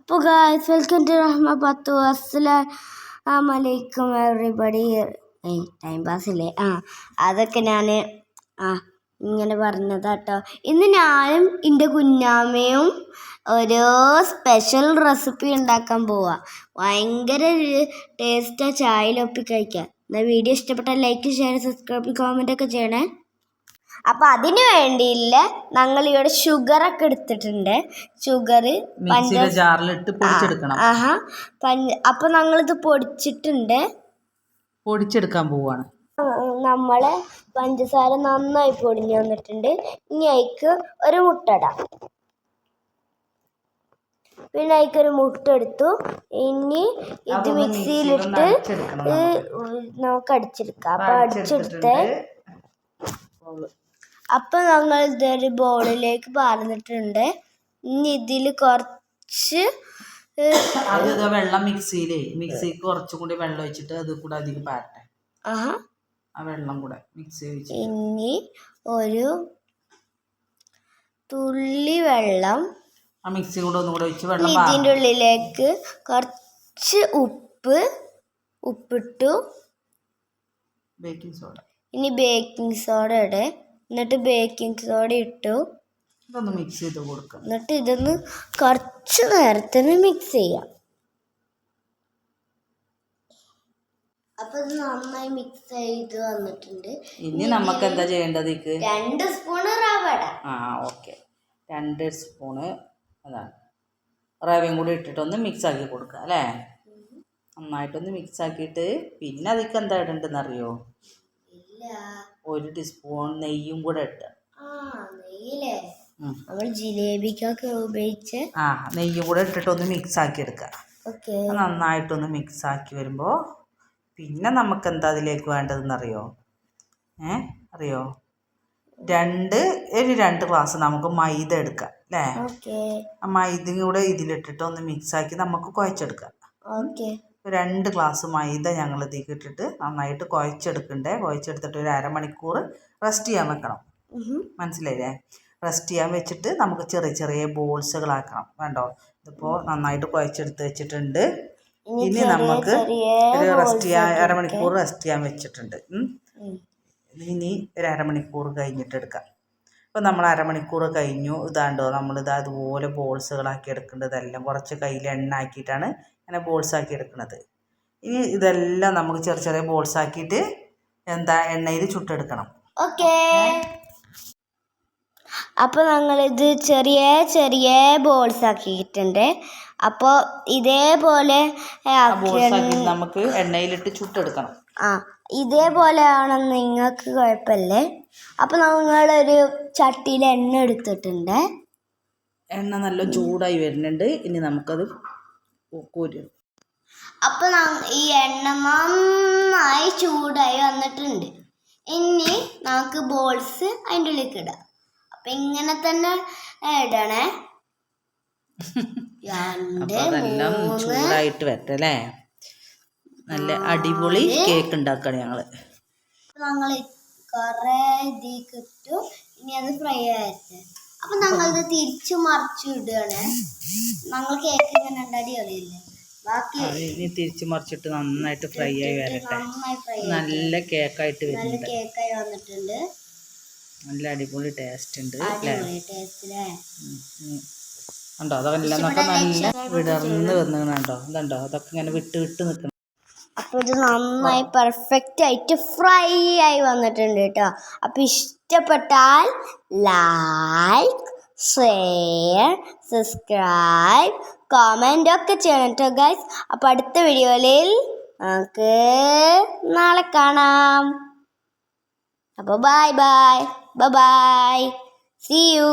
അപ്പോൾ guys welcome to Rahma പത്തു. അസ്സലാമലൈക്കും എവറിബഡി. ടൈം പാസില്ലേ? അതൊക്കെ ഞാൻ ഇങ്ങനെ പറഞ്ഞതാട്ടോ. ഇന്ന് ഞാനും എൻ്റെ കുഞ്ഞാമ്മയും ഓരോ സ്പെഷ്യൽ റെസിപ്പി ഉണ്ടാക്കാൻ പോവാ. ഭയങ്കര ടേസ്റ്റാ ചായയിലൊപ്പി കഴിക്കാൻ. എന്നാൽ വീഡിയോ ഇഷ്ടപ്പെട്ടാൽ ലൈക്ക്, ഷെയർ, സബ്സ്ക്രൈബ്, കമൻ്റ് ഒക്കെ ചെയ്യണേ. അപ്പം അതിന് വേണ്ടിയില്ല ഞങ്ങളിവിടെ ഷുഗറൊക്കെ എടുത്തിട്ടുണ്ട്. ഷുഗർ അപ്പം ഞങ്ങളിത് പൊടിച്ചെടുക്കാൻ പോവാണ്. നമ്മളെ പഞ്ചസാര നന്നായി പൊടിഞ്ഞു വന്നിട്ടുണ്ട്. ഇനി അതിക്ക് ഒരു മുട്ട ഇടാം. പിന്നെ അതിക്കൊരു മുട്ട എടുത്തു. ഇനി ഇത് മിക്സിയിലിട്ട് നമുക്ക് അടിച്ചെടുക്കാം. അപ്പം അടിച്ചെടുത്ത് അപ്പം ഞങ്ങൾ ഇതൊരു ബോളിലേക്ക് പാർന്നിട്ടുണ്ട്. ഇനി ഇതിൽ കുറച്ച് വെള്ളം മിക്സി കുറച്ചും കൂടി വെള്ളം ഒഴിച്ചിട്ട് അത് കൂടെ അതിൽ പാരട്ടെ. ആ വെള്ളം കൂടെ മിക്സി ഒഴിച്ച് ഇനി ഒരു തുള്ളി വെള്ളം ആ മിക്സി കൂടെ ഒന്നും കൂടെ ഒഴിച്ച് വെള്ളം ഇതിൻ്റെ ഉള്ളിലേക്ക് കുറച്ച് ഉപ്പിട്ടു. Baking soda. ഇനി ബേക്കിംഗ് സോഡ ഇടേ. എന്നിട്ട് ബേക്കിംഗ് സോഡ ഇട്ടു. ഇതൊന്ന് മിക്സ് ചെയ്ത് കൊടുക്കാം. എന്നിട്ട് ഇതൊന്ന് കുറച്ച് നേരത്തിന് മിക്സ് ചെയ്യാം. അപ്പൊ ഇത് നന്നായി മിക്സ് ചെയ്ത് വന്നിട്ടുണ്ട്. ഇനി നമുക്ക് എന്താ ചെയ്യേണ്ടത്? 2 സ്പൂൺ റവ ഇടാം. ഓക്കെ, 2 സ്പൂണ് അതാണ് റവയും കൂടി ഇട്ടിട്ടൊന്ന് മിക്സ് ആക്കി കൊടുക്കുക അല്ലേ? നന്നായിട്ടൊന്ന് മിക്സ് ആക്കിയിട്ട് പിന്നെ അതിക്ക് എന്താ ഇടണ്ടെന്ന് അറിയോ? 1 ടീസ്പൂൺ നെയ്യും കൂടെ ഇട്ട്. ജിലേബിക്കൊക്കെ ഉപയോഗിച്ച് നെയ്യും കൂടെ ഇട്ടിട്ടൊന്ന് മിക്സ് ആക്കി എടുക്കുക. നന്നായിട്ടൊന്ന് മിക്സ് ആക്കി വരുമ്പോൾ പിന്നെ നമുക്ക് എന്താ അതിലേക്ക് വേണ്ടതെന്ന് അറിയോ? അറിയോ? 2 ഗ്ലാസ് നമുക്ക് മൈദ എടുക്കാം അല്ലേ? ആ മൈദയും കൂടെ ഇതിലിട്ടിട്ട് ഒന്ന് മിക്സ് ആക്കി നമുക്ക് കുഴച്ചെടുക്കാം. 2 ഗ്ലാസ് മൈദ ഞങ്ങൾ ഇതിലേക്ക് ഇട്ടിട്ട് നന്നായിട്ട് കുഴച്ചെടുത്തിട്ട് ഒരു അരമണിക്കൂർ റെസ്റ്റ് ചെയ്യാൻ വെക്കണം. മനസ്സിലായില്ലേ? റെസ്റ്റ് ചെയ്യാൻ വെച്ചിട്ട് നമുക്ക് ചെറിയ ചെറിയ ബോൾസുകളാക്കണം. വേണ്ടോ? ഇതിപ്പോൾ നന്നായിട്ട് കുഴച്ചെടുത്ത് വെച്ചിട്ടുണ്ട്. ഇനി നമുക്ക് ഒരു അരമണിക്കൂർ റെസ്റ്റ് ചെയ്യാൻ വെച്ചിട്ടുണ്ട്. ഇനി ഒരു അരമണിക്കൂർ കഴിഞ്ഞിട്ട് എടുക്കാം. അപ്പോൾ നമ്മൾ അരമണിക്കൂർ കഴിഞ്ഞു. ഇതാണ്ടോ നമ്മളിത് അതുപോലെ ബോൾസുകളാക്കി എടുക്കേണ്ടതെല്ലാം കുറച്ച് കയ്യിൽ എണ്ണ ആക്കിയിട്ടാണ് ഇങ്ങനെ ബോൾസാക്കി എടുക്കുന്നത്. ഇനി ഇതെല്ലാം നമുക്ക് ചെറിയ ചെറിയ ബോൾസാക്കിയിട്ട് എണ്ണയിൽ ചുട്ടെടുക്കണം. അപ്പോൾ ഞങ്ങളിത് ചെറിയ ചെറിയ ബോൾസ് ആക്കിയിട്ടുണ്ട്. അപ്പോൾ ഇതേപോലെ നമുക്ക് എണ്ണയിലിട്ട് ചുട്ടെടുക്കണം. ഇതേപോലെ ആണെന്ന് നിങ്ങൾക്ക് കുഴപ്പമില്ലേ? അപ്പോൾ ഞങ്ങളൊരു ചട്ടിയിൽ എണ്ണ എടുത്തിട്ടുണ്ട്. എണ്ണ നല്ല ചൂടായി വരുന്നുണ്ട്. ഇനി നമുക്കത് കോരി. അപ്പോൾ ഈ എണ്ണ നന്നായി ചൂടായി വന്നിട്ടുണ്ട്. ഇനി നമുക്ക് ബോൾസ് അതിൻ്റെ ഉള്ളിലേക്ക് ഇടാം. അപ്പം ഇങ്ങനെ തന്നെ ഇടണേ. അതെല്ലാം ചൂടായിട്ട് വരട്ടെ അല്ലേ? നല്ല അടിപൊളി കേക്ക് ഉണ്ടാക്കണം ഞങ്ങൾ കുറേ ഇതിലേക്ക് ഇട്ടു. ഇനി അത് ഫ്രൈ ആയിട്ട് അപ്പം ഞങ്ങളിത് തിരിച്ചു മറിച്ചു ഇടുകയാണ്. ഞങ്ങൾ കേക്ക് ഇങ്ങനെ ഉണ്ടാടി അറിയില്ലേ? ഇനി തിരിച്ചു മറിച്ചിട്ട് നന്നായിട്ട് ഫ്രൈ ആയി വരട്ടെ. നല്ല കേക്കായിട്ട് വരുന്നുണ്ട്. കേക്കായി വന്നിട്ടുണ്ട്. നല്ല അടിപൊളി ടേസ്റ്റ് ഉണ്ട്. ഉണ്ടോ? അതെല്ലാം നല്ല വിടർന്ന് വന്നിട്ടുണ്ടോ? ഇതുണ്ടോ? അതൊക്കെ ഇങ്ങനെ വിട്ട് നിൽക്കണം. അപ്പോൾ ഇത് നന്നായി പെർഫെക്റ്റ് ആയിട്ട് ഫ്രൈ ആയി വന്നിട്ടുണ്ട് കേട്ടോ. അപ്പോൾ ഇഷ്ടപ്പെട്ടാൽ ലൈക്ക്, ഷെയർ, സബ്സ്ക്രൈബ്, കമൻ്റ് ഒക്കെ ചെയ്യണം കേട്ടോ ഗൈസ്. അപ്പോൾ അടുത്ത വീഡിയോയിൽ നമുക്ക് നാളെ കാണാം. അപ്പോൾ ബൈ ബൈ, സീ യു.